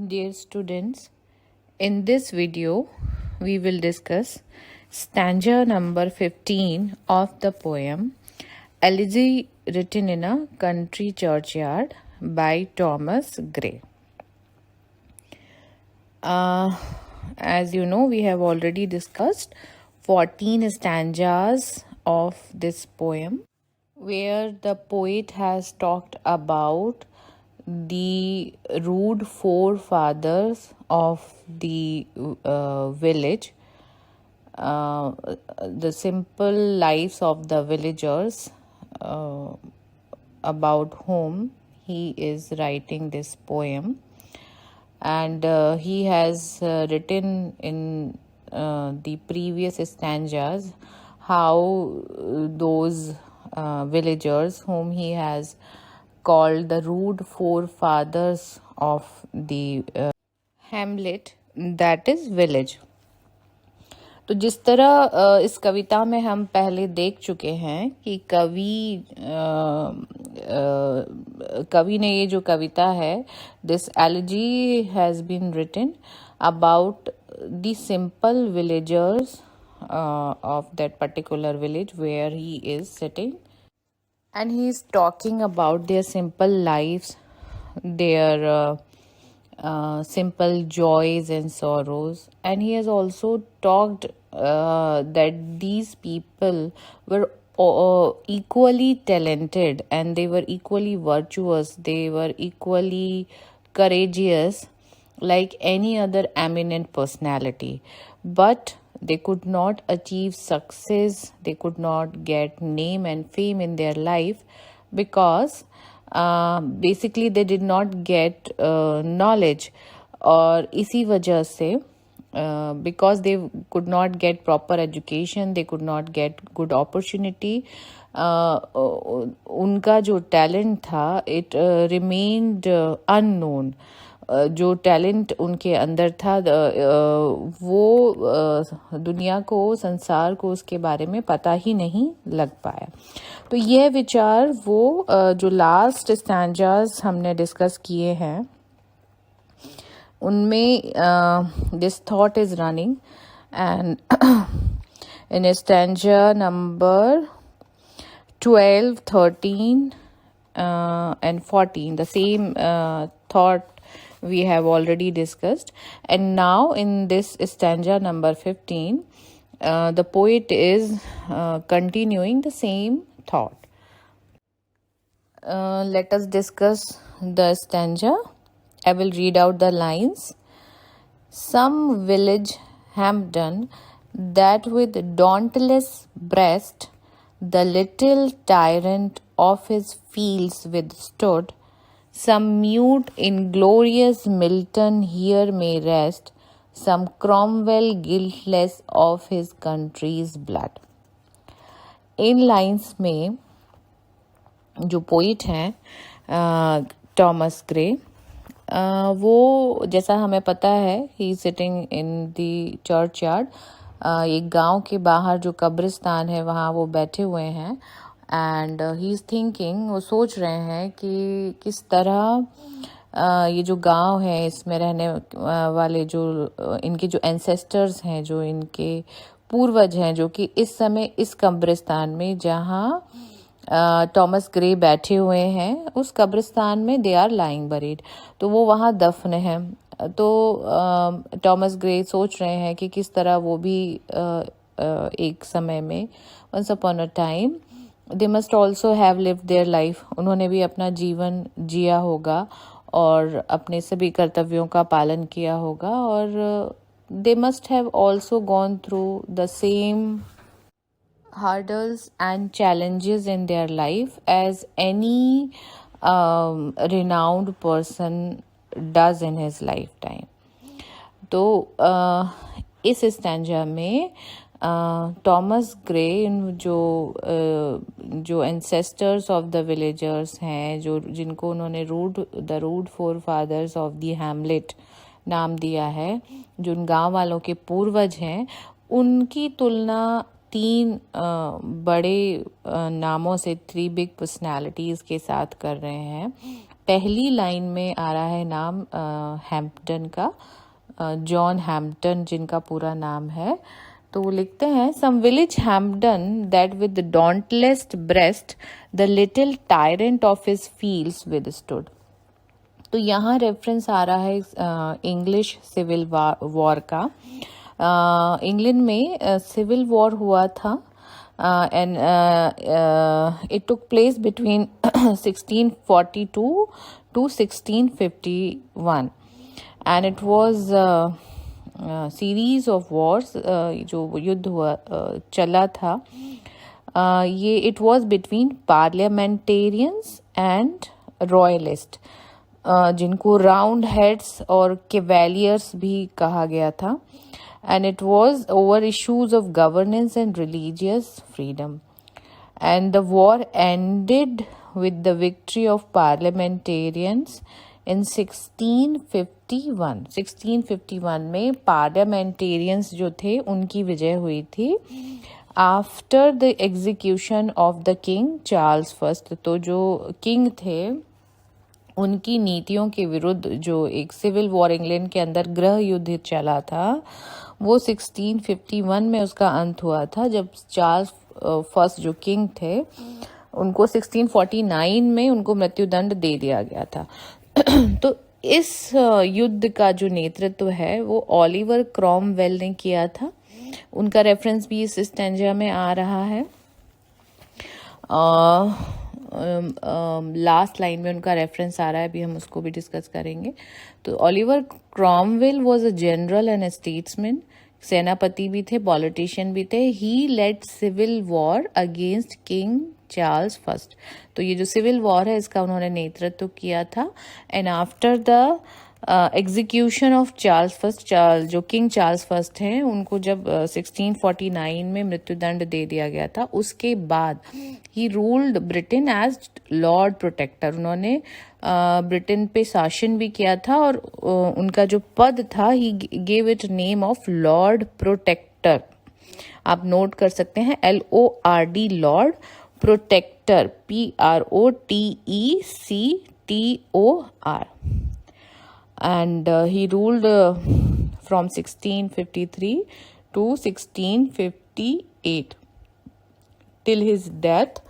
Dear students, in this video we will discuss stanza number 15 of the poem Elegy Written in a Country Churchyard by Thomas Gray. As you know, we have already discussed 14 stanzas of this poem, where the poet has talked about the rude forefathers of the village, the simple lives of the villagers, about whom he is writing this poem. And he has written in the previous stanzas how those villagers whom he has called the rude forefathers of the hamlet, that is village. तो जिस तरह इस कविता में हम पहले देख चुके हैं कि कवि ने ये जो कविता है, this elegy has been written about the simple villagers of that particular village where he is sitting, and he is talking about their simple lives, their simple joys and sorrows. And he has also talked that these people were equally talented, and they were equally virtuous, they were equally courageous like any other eminent personality, but they could not achieve success, they could not get name and fame in their life because basically they did not get knowledge, और इसी वजह से because they could not get proper education, they could not get good opportunity, उनका जो talent था it remained unknown. जो talent उनके अंदर था वो दुनिया को, संसार को उसके बारे में पता ही नहीं लग पाया. तो यह विचार वो जो लास्ट स्टैंजास हमने डिस्कस किए हैं उनमें this thought is running. And in stanza number 12, 13 and 14, the same thought we have already discussed. And now in this stanza number 15, the poet is continuing the same thought. Let us discuss the stanza. I will read out the lines. Some village Hampden that with dauntless breast the little tyrant of his fields withstood, some mute inglorious Milton here may rest, some Cromwell guiltless of his country's blood. In lines में जो poet हैं Thomas Gray, वो जैसा हमें पता है ही sitting in the churchyard, एक गांव के बाहर जो कब्रिस्तान है वहाँ वो बैठे हुए हैं. एंड ही इज़ थिंकिंग, वो सोच रहे हैं कि किस तरह ये जो गांव है इसमें रहने वाले जो इनके जो एंसेस्टर्स हैं, जो इनके पूर्वज हैं, जो कि इस समय इस कब्रिस्तान में जहाँ टॉमस ग्रे बैठे हुए हैं उस कब्रिस्तान में दे आर लाइंग बरीड, तो वो वहाँ दफन है. तो टॉमस ग्रे सोच रहे हैं कि किस तरह वो भी एक समय में once upon a time they must also have lived their life, उन्होंने भी अपना जीवन जिया होगा और अपने सभी कर्तव्यों का पालन किया होगा, और they must have also gone through the same hurdles and challenges in their life as any renowned person does in his lifetime. तो इस स्टैंजा में टॉमस ग्रे जो एंसेस्टर्स ऑफ द विलेजर्स हैं, जो जिनको उन्होंने the rude forefathers of the hamlet नाम दिया है, जो उन गाँव वालों के पूर्वज हैं, उनकी तुलना तीन बड़े नामों से, 3 बिग पर्सनालिटीज़ के साथ कर रहे हैं. पहली लाइन में आ रहा है नाम हैम्पटन का, जॉन हैम्पटन जिनका पूरा नाम है। तो वो लिखते हैं, some village Hampden that with dauntless breast the little tyrant of his fields withstood. तो यहाँ रेफरेंस आ रहा है इंग्लिश सिविल वॉर का। इंग्लैंड में सिविल वॉर हुआ था and it took place between 1642 to 1651 and it was series of wars, जो युद्ध हुआ चला था, ये it was between parliamentarians and royalists, जिनको राउंड हेड्स और कैवेलियर्स भी कहा गया था, and it was over issues of governance and religious freedom. And the war ended with the victory of parliamentarians in 1651. 1651 में parliamentarians जो थे उनकी विजय हुई थी after the execution of the king Charles I. तो जो किंग थे उनकी नीतियों के विरुद्ध जो एक सिविल वॉर इंग्लैंड के अंदर गृह युद्ध चला था, वो 1651 में उसका अंत हुआ था, जब चार्ल्स फर्स्ट जो किंग थे उनको 1649 में उनको मृत्युदंड दे दिया गया था। तो इस युद्ध का जो नेतृत्व है वो ओलिवर क्रॉमवेल ने किया था। उनका रेफरेंस भी इस स्टैंजा में आ रहा है। लास्ट लाइन में उनका रेफरेंस आ रहा है, अभी हम उसको भी डिस्कस करेंगे। तो Oliver Cromwell was a general and statesman, सेनापति भी थे, पॉलिटिशियन भी थे। He led civil war against King Charles first. तो ये जो सिविल वॉर है इसका उन्होंने नेतृत्व किया था। And after the execution of Charles first, जो किंग चार्ल्स फर्स्ट हैं उनको जब 1649 में मृत्युदंड दे दिया गया था, उसके बाद ही ruled Britain as Lord Protector. उन्होंने ब्रिटेन पे शासन भी किया था और उनका जो पद था ही gave it name of Lord Protector. आप नोट कर सकते हैं LORD, Lord Protector, PROTECTOR। and he ruled from 1653 to 1658 till his death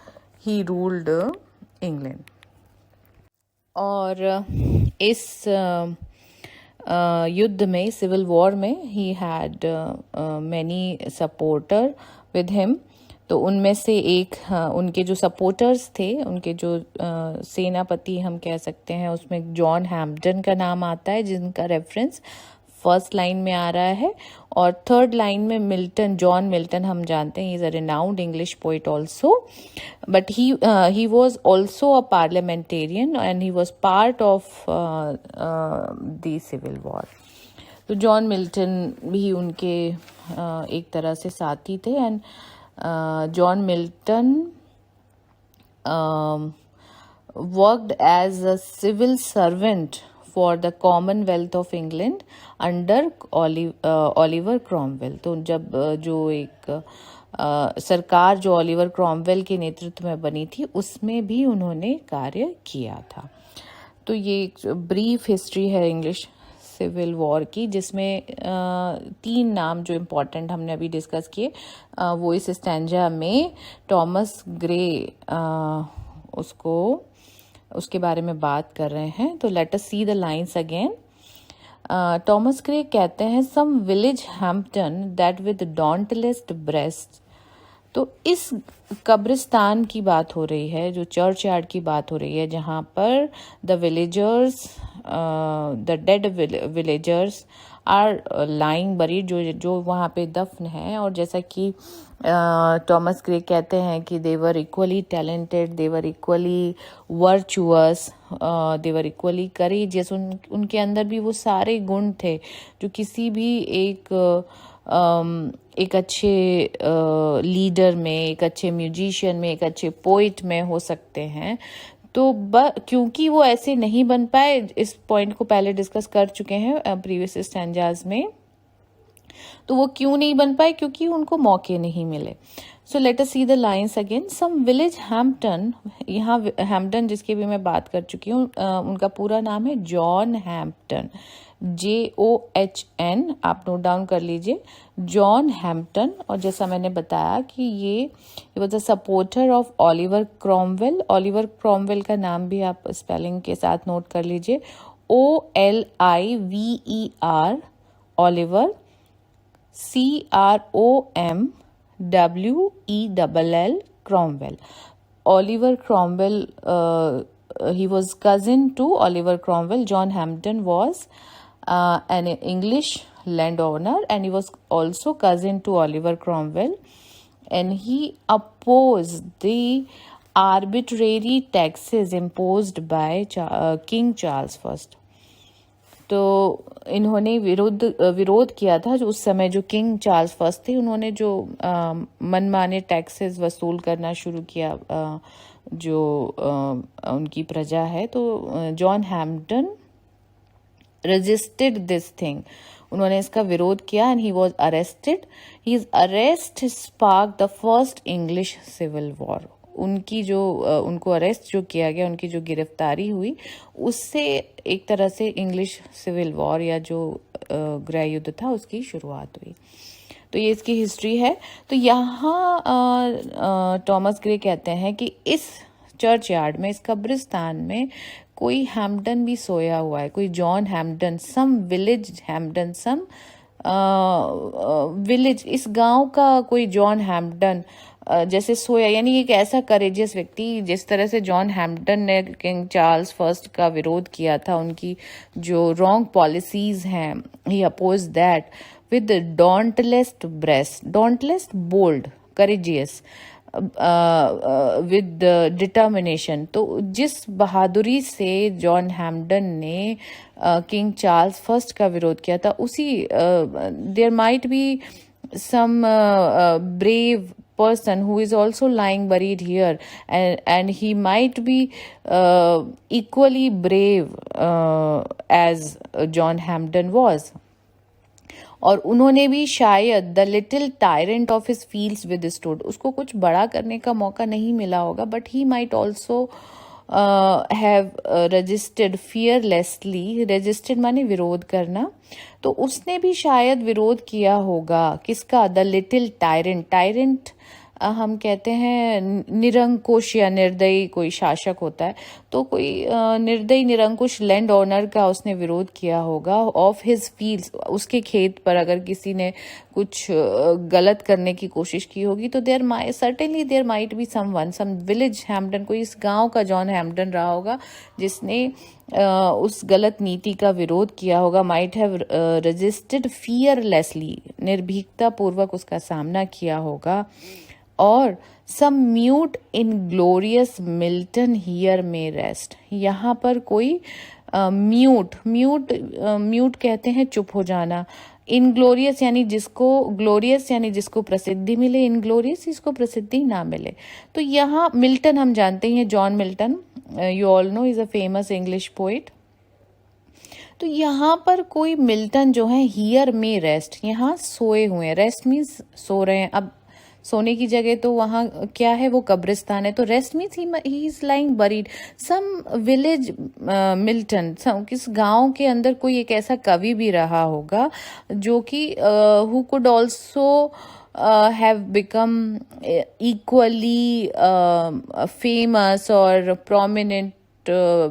he ruled England। और इस युद्ध में, सिविल वॉर में, he had many supporter with him। तो उनमें से एक उनके जो सपोर्टर्स थे, उनके जो सेनापति हम कह सकते हैं, उसमें जॉन हैम्पटन का नाम आता है जिनका रेफरेंस फर्स्ट लाइन में आ रहा है। और थर्ड लाइन में मिल्टन, जॉन मिल्टन हम जानते हैं, he is a renowned English poet also, but he was also a parliamentarian and he was part of the civil war. तो जॉन मिल्टन भी उनके एक तरह से साथी थे। And John Milton worked as a civil servant for the Commonwealth of England under Oliver Cromwell। तो जब जो एक सरकार जो ओलिवर क्रॉमवेल के नेतृत्व में बनी थी उसमें भी उन्होंने कार्य किया था। तो ये एक ब्रीफ हिस्ट्री है इंग्लिश सिविल वॉर की, जिसमें 3 नाम जो इम्पोर्टेंट हमने अभी डिस्कस किए वो इस स्टैंजा में टॉमस ग्रे उसके बारे में बात कर रहे हैं। तो let us see the lines again. Thomas Gray कहते हैं, some village Hampden that with dauntless breast. तो इस कब्रिस्तान की बात हो रही है, जो चर्च यार्ड की बात हो रही है, जहाँ पर the villagers, the dead villagers are lying buried, जो वहाँ पे दफन है। और जैसा कि टॉमस ग्रे कहते हैं कि they were equally talented, they were equally virtuous, they were equally courageous. उनके अंदर भी वो सारे गुण थे जो किसी भी एक अच्छे लीडर में, एक अच्छे म्यूजिशियन में, एक अच्छे पोइट में हो सकते हैं। तो क्योंकि वो ऐसे नहीं बन पाए, इस पॉइंट को पहले डिस्कस कर चुके हैं प्रीवियस स्टैंजाज में, तो वो क्यों नहीं बन पाए? क्योंकि उनको मौके नहीं मिले. So let us see the lines again. Some village Hampden, यहाँ हैम्पटन जिसकी भी मैं बात कर चुकी हूँ, उनका पूरा नाम है जॉन हैम्पटन, JOHN, आप नोट डाउन कर लीजिए, जॉन हैम्पटन. और जैसा मैंने बताया कि ये was a supporter of Oliver Cromwell. Oliver Cromwell का नाम भी आप स्पेलिंग के साथ नोट कर लीजिए, OLIVER, Oliver, CROMWELL, Cromwell. Oliver Cromwell, he was cousin to Oliver Cromwell. John Hampden was an English landowner, and he was also cousin to Oliver Cromwell, and he opposed the arbitrary taxes imposed by King Charles I. तो इन्होंने विरोध किया था जो उस समय जो king Charles first थे, उन्होंने जो मनमाने टैक्सेस वसूल करना शुरू किया जो उनकी प्रजा है. तो John Hampden resisted this thing, उन्होंने इसका विरोध किया, and he was arrested. His arrest spark the first English civil war. उनकी जो उनको अरेस्ट जो किया गया, उनकी जो गिरफ्तारी हुई, उससे एक तरह से इंग्लिश सिविल वॉर या जो गृह युद्ध था उसकी शुरुआत हुई. तो ये इसकी हिस्ट्री है. तो यहाँ टॉमस ग्रे कहते हैं कि इस चर्च यार्ड में, इस कब्रिस्तान में कोई हैम्पटन भी सोया हुआ है, कोई जॉन हैम्पटन, सम विलेज हैम्पटन, सम विलेज, इस गांव का कोई जॉन हैम्पटन जैसे सोया. यानी एक ऐसा करेजियस व्यक्ति, जिस तरह से जॉन हैम्पटन ने किंग चार्ल्स फर्स्ट का विरोध किया था, उनकी जो रॉन्ग पॉलिसीज हैं, he oppose that with dauntless breast, dauntless bold, courageous, with determination. तो जिस बहादुरी से जॉन हैम्पटन ने किंग चार्ल्स फर्स्ट का विरोध किया था, उसी there might be some brave person who is also lying buried here, and he might be equally brave as John Hampden was. और उन्होंने भी शायद the little tyrant of his fields withstood, उसको कुछ बड़ा करने का मौका नहीं मिला होगा, but he might also have registered fearlessly. Registered माने विरोध करना. तो उसने भी शायद विरोध किया होगा. किसका? The little tyrant. टायरेंट हम कहते हैं निरंकुश या निर्दयी कोई शासक होता है. तो कोई निर्दयी निरंकुश लैंड ओनर का उसने विरोध किया होगा. ऑफ हिज फील्ड्स, उसके खेत पर अगर किसी ने कुछ गलत करने की कोशिश की होगी, तो certainly there might be someone, some village Hampden, कोई इस गांव का जॉन हैम्पटन रहा होगा जिसने उस गलत नीति का विरोध किया होगा. माइट हैव रेजिस्टेड फियरलेसली, निर्भीकता पूर्वक उसका सामना किया होगा. और some mute inglorious Milton here may rest. यहाँ पर कोई म्यूट कहते हैं चुप हो जाना. इनग्लोरियस यानी जिसको, ग्लोरियस यानी जिसको प्रसिद्धि मिले, इनग्लोरियस जिसको प्रसिद्धि ना मिले. तो यहाँ मिल्टन हम जानते हैं, John Milton, you all know, is a famous English poet. तो यहाँ पर कोई मिल्टन जो है, हियर में रेस्ट, यहाँ सोए हुए हैं. रेस्ट मीन्स सो रहे हैं. अब सोने की जगह तो वहाँ क्या है, वो कब्रिस्तान है. तो rest means he is lying buried. Some village Milton, किस गांव के अंदर कोई एक ऐसा कवि भी रहा होगा जो कि who could also have become equally famous or prominent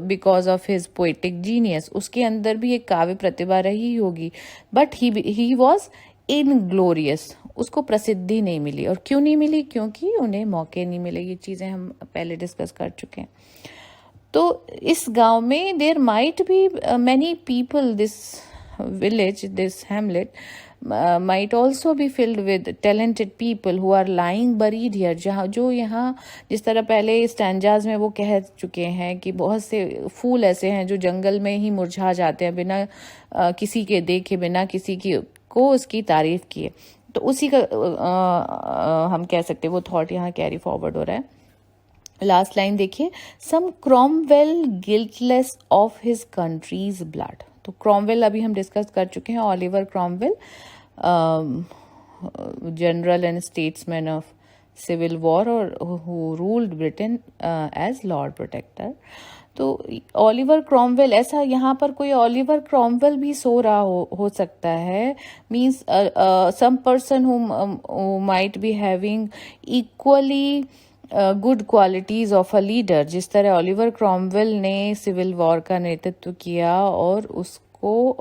because of his poetic genius. उसके अंदर भी एक काव्य प्रतिभा रही होगी, but he was inglorious. उसको प्रसिद्धि नहीं मिली. और क्यों नहीं मिली? क्योंकि उन्हें मौके नहीं मिले. ये चीज़ें हम पहले डिस्कस कर चुके हैं. तो इस गांव में there might be many people, this village, this hamlet might also be filled with talented people who are lying buried here. जहाँ जो यहाँ जिस तरह पहले स्टैंजाज में वो कह चुके हैं कि बहुत से फूल ऐसे हैं जो जंगल में ही मुरझा जाते हैं बिना किसी के देखे, बिना किसी की को उसकी तारीफ किए. तो उसी का हम कह सकते हैं वो थॉट यहाँ कैरी फॉरवर्ड हो रहा है. लास्ट लाइन देखिए, some Cromwell guiltless of his country's blood. तो क्रॉमवेल अभी हम डिस्कस कर चुके हैं, Oliver Cromwell. general and statesman of civil war, or who ruled Britain as Lord Protector. तो ओलिवर क्रॉमवेल, ऐसा यहाँ पर कोई ओलिवर क्रॉमवेल भी सो रहा हो सकता है, means some person who might be having equally good qualities of a leader, जिस तरह ओलिवर क्रॉमवेल ने सिविल वॉर का नेतृत्व किया और उसको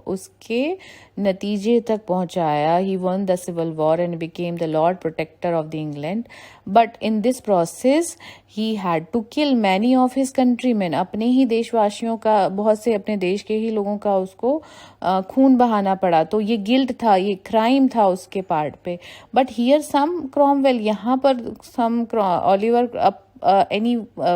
उसके नतीजे तक पहुंचाया. He won the civil war and became the Lord Protector of the England, but in this process he had to kill many of his countryman. अपने ही देशवासियों का, बहुत से अपने देश के ही लोगों का उसको खून बहाना पड़ा. तो ये गिल्ट था, ये क्राइम था उसके पार्ट पे. बट हियर सम क्रॉमवेल, यहाँ पर सम Oliver, any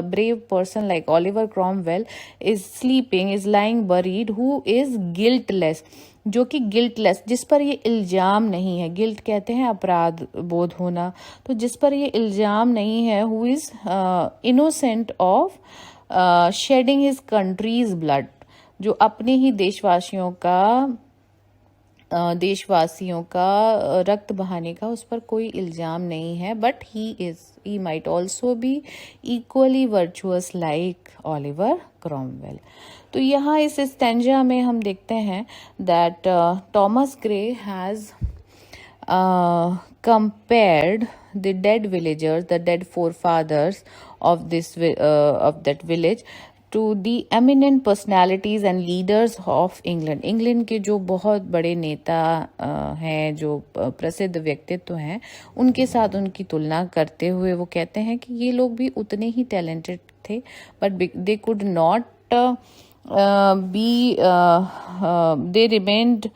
brave person like Oliver Cromwell is sleeping, is lying buried, who is guiltless, जो कि गिल्टलेस, जिस पर ये इल्जाम नहीं है. गिल्ट कहते हैं अपराध बोध होना, तो जिस पर ये इल्जाम नहीं है, who is innocent of shedding his country's blood, जो अपने ही देशवासियों का रक्त बहाने का उस पर कोई इल्जाम नहीं है. But he might also be equally virtuous like Oliver Cromwell. तो यहाँ इस स्टैंजा में हम देखते हैं that Thomas Gray has compared the dead villagers, the dead forefathers of that village, to the eminent personalities and leaders of England. England के जो बहुत बड़े नेता हैं, जो प्रसिद्ध व्यक्तित्व हैं, उनके साथ उनकी तुलना करते हुए वो कहते हैं कि ये लोग भी उतने ही टैलेंटेड थे, but they could not they remained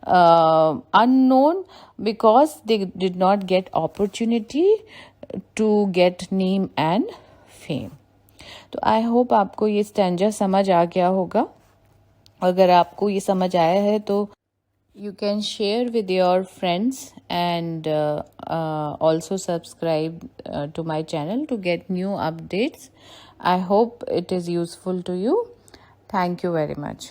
unknown because they did not get opportunity to get name and fame. तो आई होप आपको ये स्टैंजा समझ आ गया होगा. अगर आपको ये समझ आया है तो you can share with your friends and also subscribe to my channel to get new updates. I hope it is useful to you. Thank you very much.